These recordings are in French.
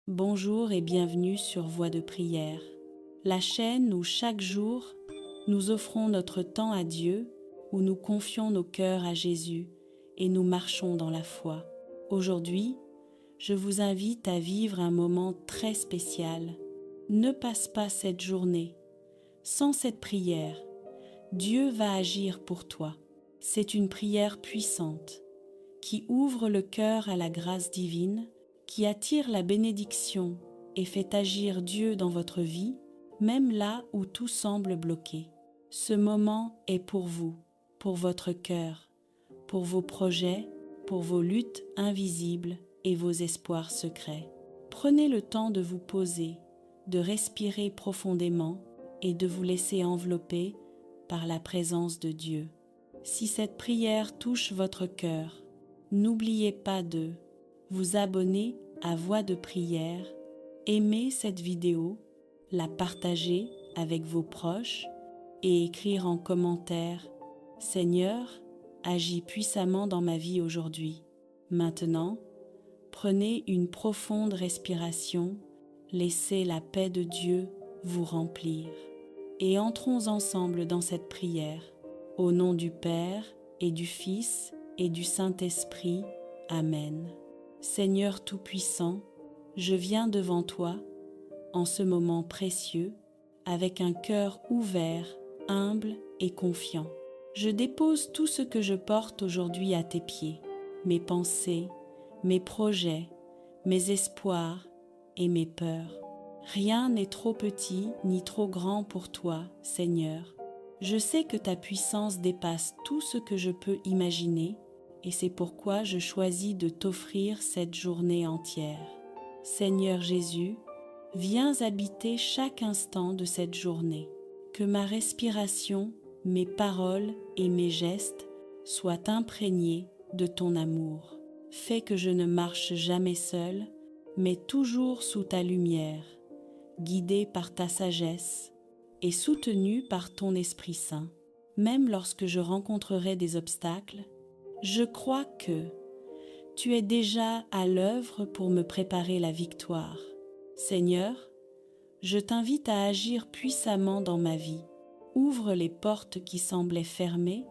Bonjour et bienvenue sur Voix de prière, la chaîne où chaque jour nous offrons notre temps à Dieu, où nous confions nos cœurs à Jésus et nous marchons dans la foi. Aujourd'hui, je vous invite à vivre un moment très spécial. Ne passe pas cette journée sans cette prière. Dieu va agir pour toi. C'est une prière puissante qui ouvre le cœur à la grâce divine, qui attire la bénédiction et fait agir Dieu dans votre vie, même là où tout semble bloqué. Ce moment est pour vous, pour votre cœur, pour vos projets, pour vos luttes invisibles et vos espoirs secrets. Prenez le temps de vous poser, de respirer profondément et de vous laisser envelopper par la présence de Dieu. Si cette prière touche votre cœur, n'oubliez pas de vous abonner à Voix de prière, aimer cette vidéo, la partager avec vos proches et écrire en commentaire « Seigneur, agis puissamment dans ma vie aujourd'hui ». Maintenant, prenez une profonde respiration, laissez la paix de Dieu vous remplir et entrons ensemble dans cette prière. Au nom du Père et du Fils et du Saint-Esprit. Amen. Seigneur Tout-Puissant, je viens devant toi, en ce moment précieux, avec un cœur ouvert, humble et confiant. Je dépose tout ce que je porte aujourd'hui à tes pieds, mes pensées, mes projets, mes espoirs et mes peurs. Rien n'est trop petit ni trop grand pour toi, Seigneur. Je sais que ta puissance dépasse tout ce que je peux imaginer et c'est pourquoi je choisis de t'offrir cette journée entière. Seigneur Jésus, viens habiter chaque instant de cette journée. Que ma respiration, mes paroles et mes gestes soient imprégnés de ton amour. Fais que je ne marche jamais seul, mais toujours sous ta lumière, guidé par ta sagesse et soutenu par ton Esprit Saint. Même lorsque je rencontrerai des obstacles, je crois que tu es déjà à l'œuvre pour me préparer la victoire. Seigneur, je t'invite à agir puissamment dans ma vie. Ouvre les portes qui semblaient fermées,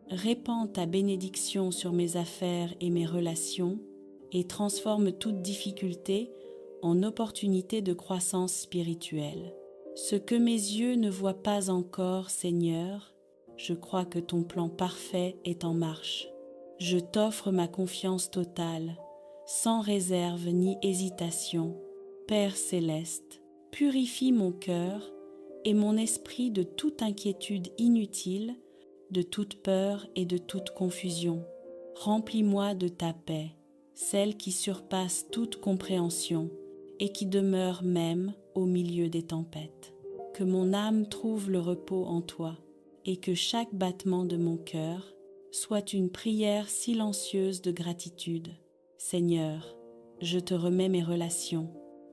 répands ta bénédiction sur mes affaires et mes relations et transforme toute difficulté en opportunité de croissance spirituelle. Ce que mes yeux ne voient pas encore, Seigneur, je crois que ton plan parfait est en marche. Je t'offre ma confiance totale, sans réserve ni hésitation. Père céleste, purifie mon cœur et mon esprit de toute inquiétude inutile, de toute peur et de toute confusion. Remplis-moi de ta paix, celle qui surpasse toute compréhension et qui demeure même au milieu des tempêtes. Que mon âme trouve le repos en toi et que chaque battement de mon cœur soit une prière silencieuse de gratitude. Seigneur, je te remets mes relations.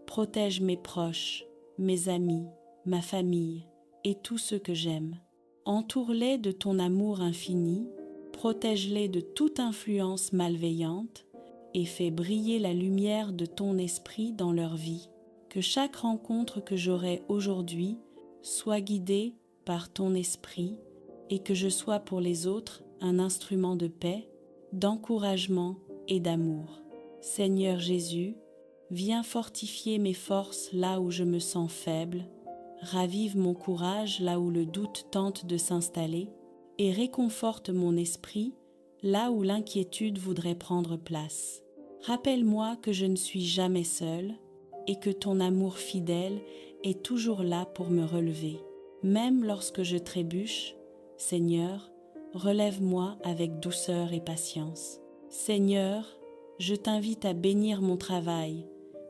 Protège mes proches, mes amis, ma famille et tous ceux que j'aime. Entoure-les de ton amour infini, protège-les de toute influence malveillante et fais briller la lumière de ton esprit dans leur vie. Que chaque rencontre que j'aurai aujourd'hui soit guidée par ton esprit et que je sois pour les autres un instrument de paix, d'encouragement et d'amour. Seigneur Jésus, viens fortifier mes forces là où je me sens faible, ravive mon courage là où le doute tente de s'installer et réconforte mon esprit là où l'inquiétude voudrait prendre place. Rappelle-moi que je ne suis jamais seule et que ton amour fidèle est toujours là pour me relever. Même lorsque je trébuche, Seigneur, relève-moi avec douceur et patience. Seigneur, je t'invite à bénir mon travail,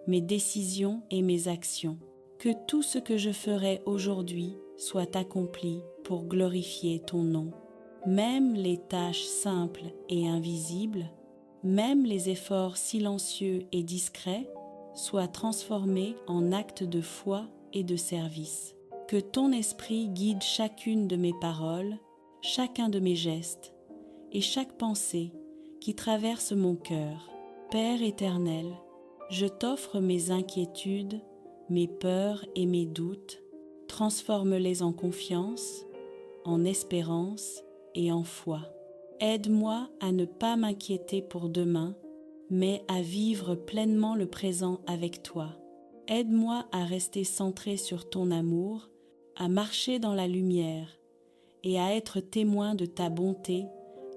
mes décisions et mes actions. Que tout ce que je ferai aujourd'hui soit accompli pour glorifier ton nom. Même les tâches simples et invisibles, même les efforts silencieux et discrets, soient transformés en actes de foi et de service. Que ton esprit guide chacune de mes paroles, chacun de mes gestes et chaque pensée qui traverse mon cœur. Père éternel, Je t'offre mes inquiétudes, mes peurs et mes doutes, transforme-les en confiance, en espérance et en foi. Aide-moi à ne pas m'inquiéter pour demain, mais à vivre pleinement le présent avec toi. Aide-moi à rester centré sur ton amour, à marcher dans la lumière et à être témoin de ta bonté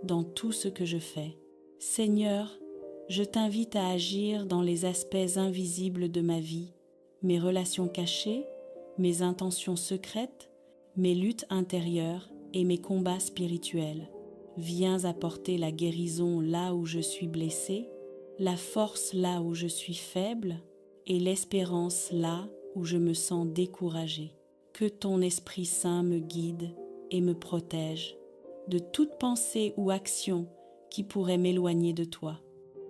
dans tout ce que je fais. Seigneur, je t'invite à agir dans les aspects invisibles de ma vie, mes relations cachées, mes intentions secrètes, mes luttes intérieures et mes combats spirituels. Viens apporter la guérison là où je suis blessé, la force là où je suis faible et l'espérance là où je me sens découragé. Que ton Esprit Saint me guide et me protège de toute pensée ou action qui pourrait m'éloigner de toi.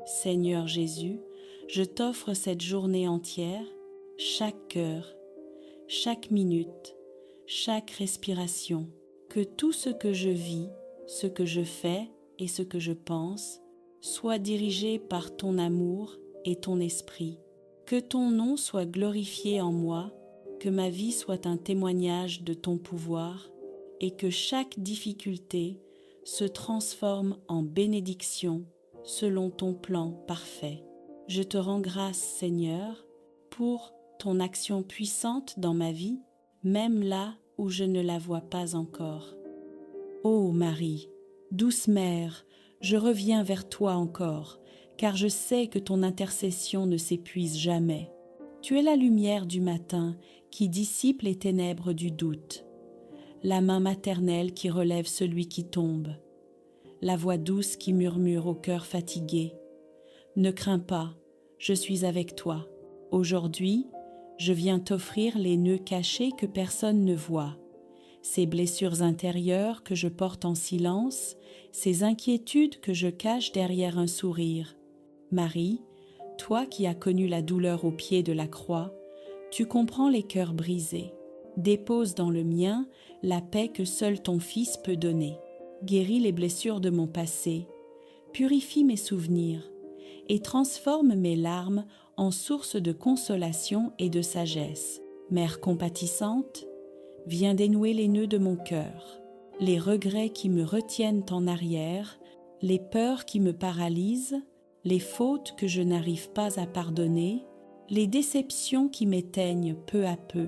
Seigneur Jésus, je t'offre cette journée entière, chaque heure, chaque minute, chaque respiration, que tout ce que je vis, ce que je fais et ce que je pense soit dirigé par ton amour et ton esprit. Que ton nom soit glorifié en moi, que ma vie soit un témoignage de ton pouvoir et que chaque difficulté se transforme en bénédiction selon ton plan parfait. Je te rends grâce, Seigneur, pour ton action puissante dans ma vie, même là où je ne la vois pas encore. Ô Marie, douce mère, je reviens vers toi encore, car je sais que ton intercession ne s'épuise jamais. Tu es la lumière du matin qui dissipe les ténèbres du doute, la main maternelle qui relève celui qui tombe, la voix douce qui murmure au cœur fatigué. Ne crains pas, je suis avec toi. Aujourd'hui, je viens t'offrir les nœuds cachés que personne ne voit, ces blessures intérieures que je porte en silence, ces inquiétudes que je cache derrière un sourire. Marie, toi qui as connu la douleur au pied de la croix, tu comprends les cœurs brisés. Dépose dans le mien la paix que seul ton Fils peut donner. Guéris les blessures de mon passé, purifie mes souvenirs et transforme mes larmes en source de consolation et de sagesse. Mère compatissante, viens dénouer les nœuds de mon cœur, les regrets qui me retiennent en arrière, les peurs qui me paralysent, les fautes que je n'arrive pas à pardonner, les déceptions qui m'éteignent peu à peu.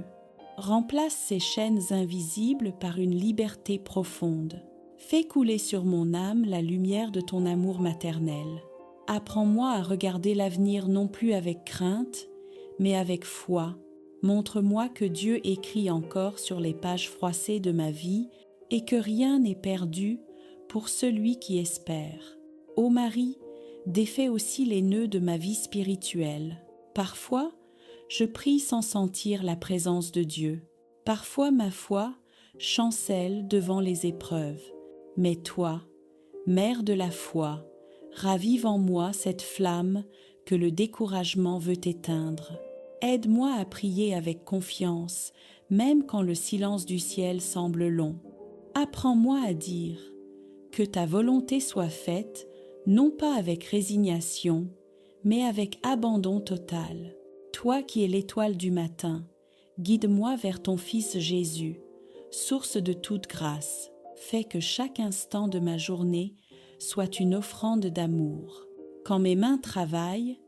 Remplace ces chaînes invisibles par une liberté profonde. Fais couler sur mon âme la lumière de ton amour maternel. Apprends-moi à regarder l'avenir non plus avec crainte, mais avec foi. Montre-moi que Dieu écrit encore sur les pages froissées de ma vie et que rien n'est perdu pour celui qui espère. Ô Marie, défais aussi les nœuds de ma vie spirituelle. Parfois, je prie sans sentir la présence de Dieu. Parfois, ma foi chancelle devant les épreuves. Mais toi, Mère de la foi, ravive en moi cette flamme que le découragement veut éteindre. Aide-moi à prier avec confiance, même quand le silence du ciel semble long. Apprends-moi à dire « Que ta volonté soit faite, non pas avec résignation, mais avec abandon total. Toi qui es l'étoile du matin, guide-moi vers ton Fils Jésus, source de toute grâce. Fais que chaque instant de ma journée soit une offrande d'amour. Quand mes mains travaillent,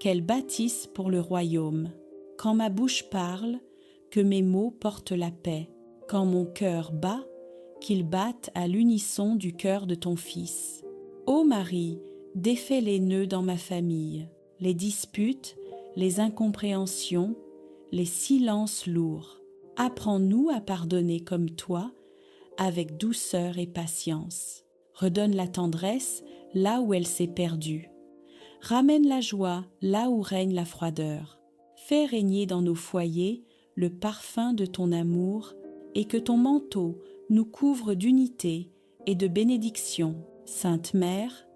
qu'elles bâtissent pour le royaume. Quand ma bouche parle, que mes mots portent la paix. Quand mon cœur bat, qu'il batte à l'unisson du cœur de ton Fils. Ô Marie, défais les nœuds dans ma famille, les disputes, les incompréhensions, les silences lourds. Apprends-nous à pardonner comme toi, avec douceur et patience. Redonne la tendresse là où elle s'est perdue. Ramène la joie là où règne la froideur. Fais régner dans nos foyers le parfum de ton amour et que ton manteau nous couvre d'unité et de bénédiction. Sainte Mère,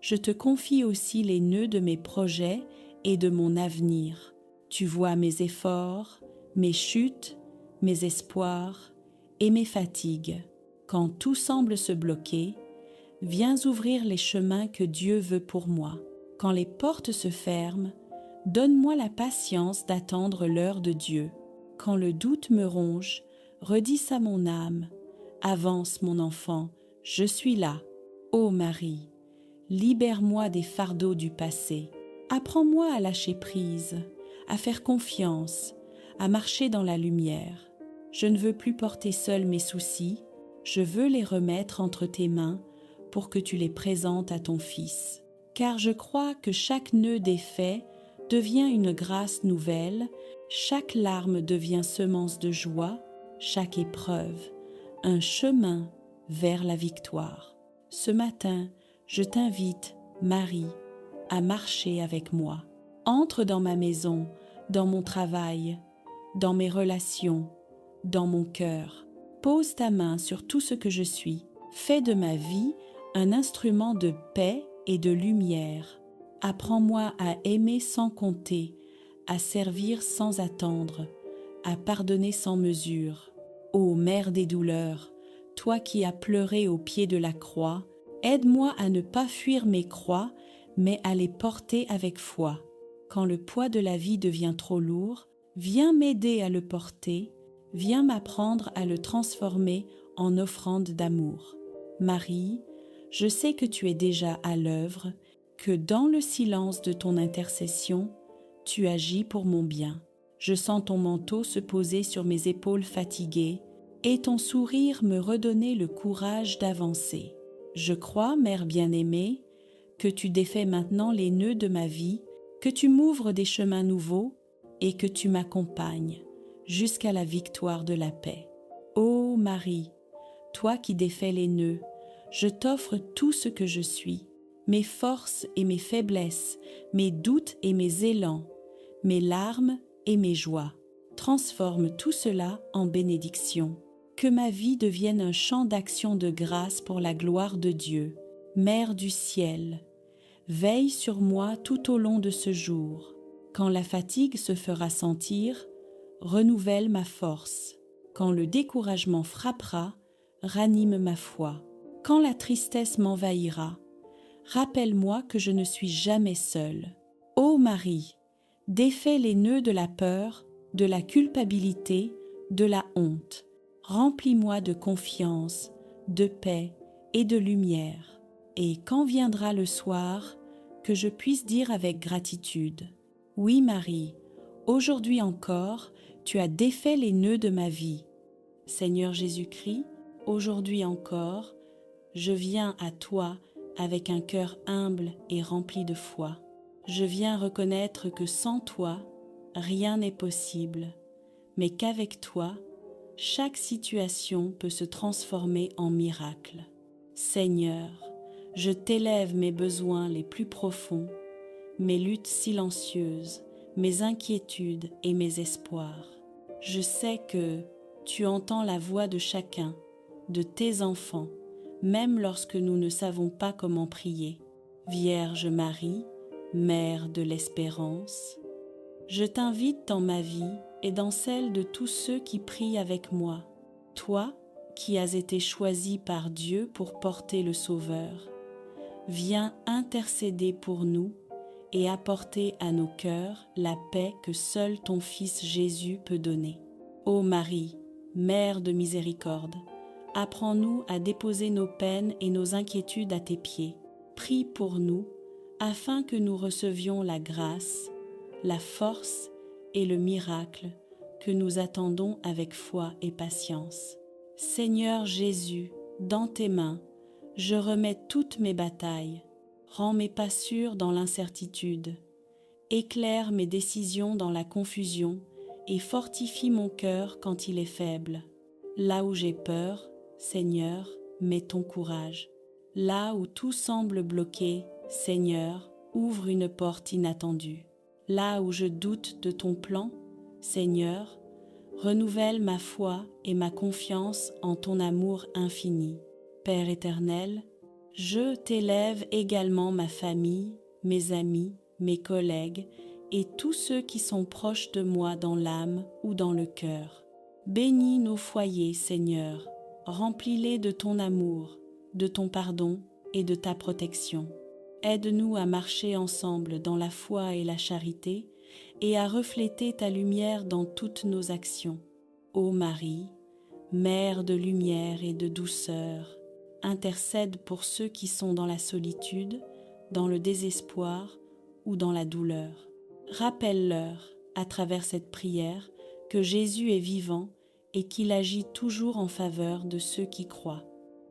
je te confie aussi les nœuds de mes projets et de mon avenir. Tu vois mes efforts, mes chutes, mes espoirs et mes fatigues. Quand tout semble se bloquer, viens ouvrir les chemins que Dieu veut pour moi. Quand les portes se ferment, Donne-moi la patience d'attendre l'heure de Dieu. Quand le doute me ronge, redis à mon âme, avance mon enfant, je suis là. Ô Marie, libère-moi des fardeaux du passé. Apprends-moi à lâcher prise, à faire confiance, à marcher dans la lumière. Je ne veux plus porter seul mes soucis, je veux les remettre entre tes mains pour que tu les présentes à ton Fils. Car je crois que chaque nœud défait devient une grâce nouvelle, chaque larme devient semence de joie, chaque épreuve, un chemin vers la victoire. Ce matin, je t'invite, Marie, à marcher avec moi. Entre dans ma maison, dans mon travail, dans mes relations, dans mon cœur. Pose ta main sur tout ce que je suis. Fais de ma vie un instrument de paix et de lumière. Apprends-moi à aimer sans compter, à servir sans attendre, à pardonner sans mesure. Ô Mère des douleurs, toi qui as pleuré au pied de la croix, aide-moi à ne pas fuir mes croix, mais à les porter avec foi. Quand le poids de la vie devient trop lourd, viens m'aider à le porter, viens m'apprendre à le transformer en offrande d'amour. Marie, je sais que tu es déjà à l'œuvre, que dans le silence de ton intercession, tu agis pour mon bien. Je sens ton manteau se poser sur mes épaules fatiguées et ton sourire me redonner le courage d'avancer. Je crois, Mère bien-aimée, que tu défais maintenant les nœuds de ma vie, que tu m'ouvres des chemins nouveaux et que tu m'accompagnes jusqu'à la victoire de la paix. Ô Marie, toi qui défais les nœuds, je t'offre tout ce que je suis, mes forces et mes faiblesses, mes doutes et mes élans, mes larmes et mes joies. Transforme tout cela en bénédiction. Que ma vie devienne un champ d'action de grâce pour la gloire de Dieu. Mère du ciel, veille sur moi tout au long de ce jour. Quand la fatigue se fera sentir, renouvelle ma force. Quand le découragement frappera, ranime ma foi. Quand la tristesse m'envahira, rappelle-moi que je ne suis jamais seule. Ô Marie, défais les nœuds de la peur, de la culpabilité, de la honte. Remplis-moi de confiance, de paix et de lumière. Et quand viendra le soir, que je puisse dire avec gratitude, « Oui Marie, aujourd'hui encore, tu as défait les nœuds de ma vie. Seigneur Jésus-Christ, aujourd'hui encore, je viens à toi avec un cœur humble et rempli de foi. Je viens reconnaître que sans toi, rien n'est possible, mais qu'avec toi, chaque situation peut se transformer en miracle. Seigneur, je t'élève mes besoins les plus profonds, mes luttes silencieuses, mes inquiétudes et mes espoirs. Je sais que tu entends la voix de chacun, de tes enfants, même lorsque nous ne savons pas comment prier. Vierge Marie, Mère de l'espérance, je t'invite dans ma vie et dans celle de tous ceux qui prient avec moi. Toi, qui as été choisi par Dieu pour porter le Sauveur, viens intercéder pour nous et apporter à nos cœurs la paix que seul ton Fils Jésus peut donner. Ô Marie, Mère de miséricorde, apprends-nous à déposer nos peines et nos inquiétudes à tes pieds. Prie pour nous, afin que nous recevions la grâce, la force et le miracle que nous attendons avec foi et patience. Seigneur Jésus, dans tes mains, je remets toutes mes batailles. Rends mes pas sûrs dans l'incertitude. Éclaire mes décisions dans la confusion et fortifie mon cœur quand il est faible. Là où j'ai peur, Seigneur, mets ton courage. Là où tout semble bloqué, Seigneur, ouvre une porte inattendue. Là où je doute de ton plan, Seigneur, renouvelle ma foi et ma confiance en ton amour infini. Père éternel, je t'élève également ma famille, mes amis, mes collègues et tous ceux qui sont proches de moi dans l'âme ou dans le cœur. Bénis nos foyers, Seigneur, remplis-les de ton amour, de ton pardon et de ta protection. Aide-nous à marcher ensemble dans la foi et la charité et à refléter ta lumière dans toutes nos actions. Ô Marie, Mère de lumière et de douceur, intercède pour ceux qui sont dans la solitude, dans le désespoir ou dans la douleur. Rappelle-leur, à travers cette prière, que Jésus est vivant et qu'il agit toujours en faveur de ceux qui croient.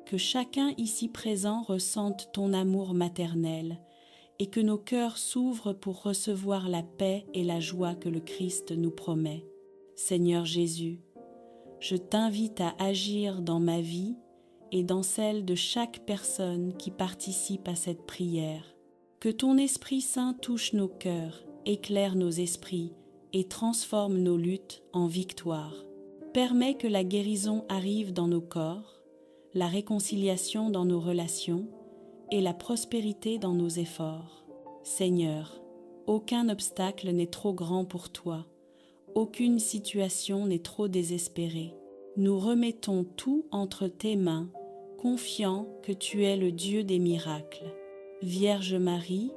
Que chacun ici présent ressente ton amour maternel et que nos cœurs s'ouvrent pour recevoir la paix et la joie que le Christ nous promet. Seigneur Jésus, je t'invite à agir dans ma vie et dans celle de chaque personne qui participe à cette prière. Que ton Esprit Saint touche nos cœurs, éclaire nos esprits et transforme nos luttes en victoire. Permets que la guérison arrive dans nos corps, la réconciliation dans nos relations et la prospérité dans nos efforts. Seigneur, aucun obstacle n'est trop grand pour toi. Aucune situation n'est trop désespérée. Nous remettons tout entre tes mains, confiants que tu es le Dieu des miracles. Vierge Marie,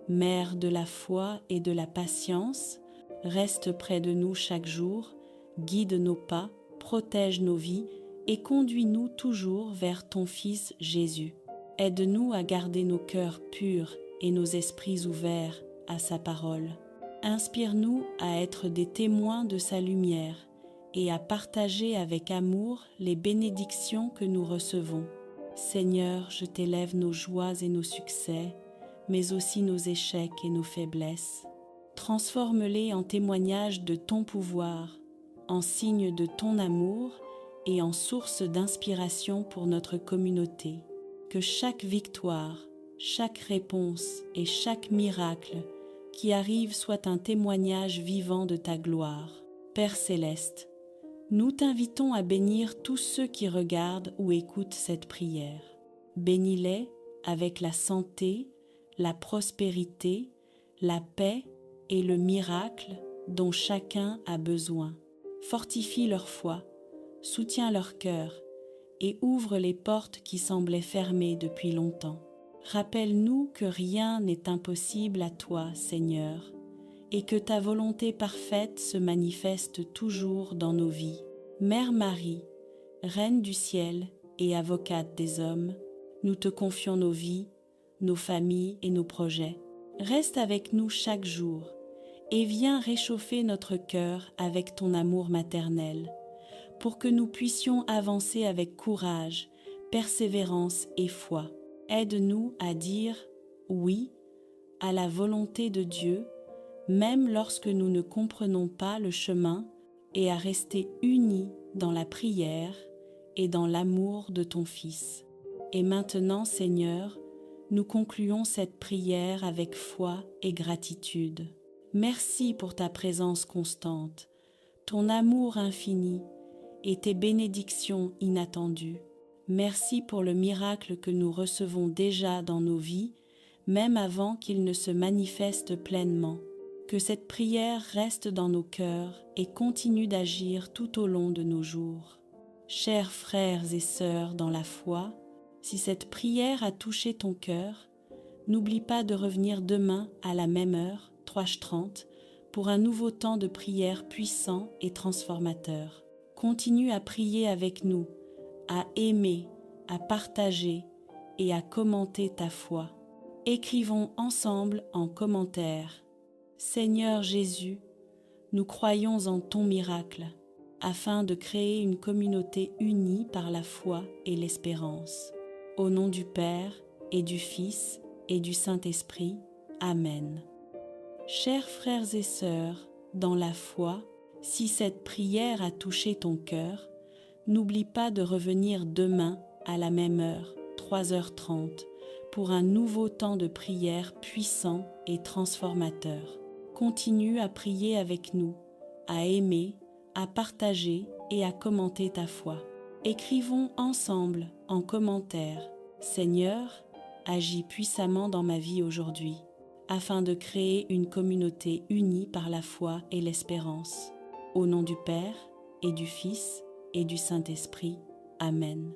Mère de la foi et de la patience, reste près de nous chaque jour, guide nos pas, protège nos vies et conduis-nous toujours vers ton Fils Jésus. Aide-nous à garder nos cœurs purs et nos esprits ouverts à sa parole. Inspire-nous à être des témoins de sa lumière et à partager avec amour les bénédictions que nous recevons. Seigneur, je t'élève nos joies et nos succès, mais aussi nos échecs et nos faiblesses. Transforme-les en témoignages de ton pouvoir, en signe de ton amour et en source d'inspiration pour notre communauté. Que chaque victoire, chaque réponse et chaque miracle qui arrive soit un témoignage vivant de ta gloire. Père céleste, nous t'invitons à bénir tous ceux qui regardent ou écoutent cette prière. Bénis-les avec la santé, la prospérité, la paix et le miracle dont chacun a besoin. Fortifie leur foi, soutiens leur cœur et ouvre les portes qui semblaient fermées depuis longtemps. Rappelle-nous que rien n'est impossible à toi, Seigneur, et que ta volonté parfaite se manifeste toujours dans nos vies. Mère Marie, Reine du ciel et avocate des hommes, nous te confions nos vies, nos familles et nos projets. Reste avec nous chaque jour et viens réchauffer notre cœur avec ton amour maternel, pour que nous puissions avancer avec courage, persévérance et foi. Aide-nous à dire oui à la volonté de Dieu, même lorsque nous ne comprenons pas le chemin, et à rester unis dans la prière et dans l'amour de ton Fils. Et maintenant, Seigneur, nous concluons cette prière avec foi et gratitude. Merci pour ta présence constante, ton amour infini et tes bénédictions inattendues. Merci pour le miracle que nous recevons déjà dans nos vies, même avant qu'il ne se manifeste pleinement. Que cette prière reste dans nos cœurs et continue d'agir tout au long de nos jours. Chers frères et sœurs dans la foi, si cette prière a touché ton cœur, n'oublie pas de revenir demain à la même heure, 3h30, pour un nouveau temps de prière puissant et transformateur. Continue à prier avec nous, à aimer, à partager et à commenter ta foi. Écrivons ensemble en commentaire. Seigneur Jésus, nous croyons en ton miracle, afin de créer une communauté unie par la foi et l'espérance. Au nom du Père et du Fils et du Saint-Esprit. Amen. Chers frères et sœurs, dans la foi, si cette prière a touché ton cœur, n'oublie pas de revenir demain à la même heure, 3h30, pour un nouveau temps de prière puissant et transformateur. Continue à prier avec nous, à aimer, à partager et à commenter ta foi. Écrivons ensemble en commentaire « Seigneur, agis puissamment dans ma vie aujourd'hui » afin de créer une communauté unie par la foi et l'espérance. Au nom du Père et du Fils et du Saint-Esprit. Amen.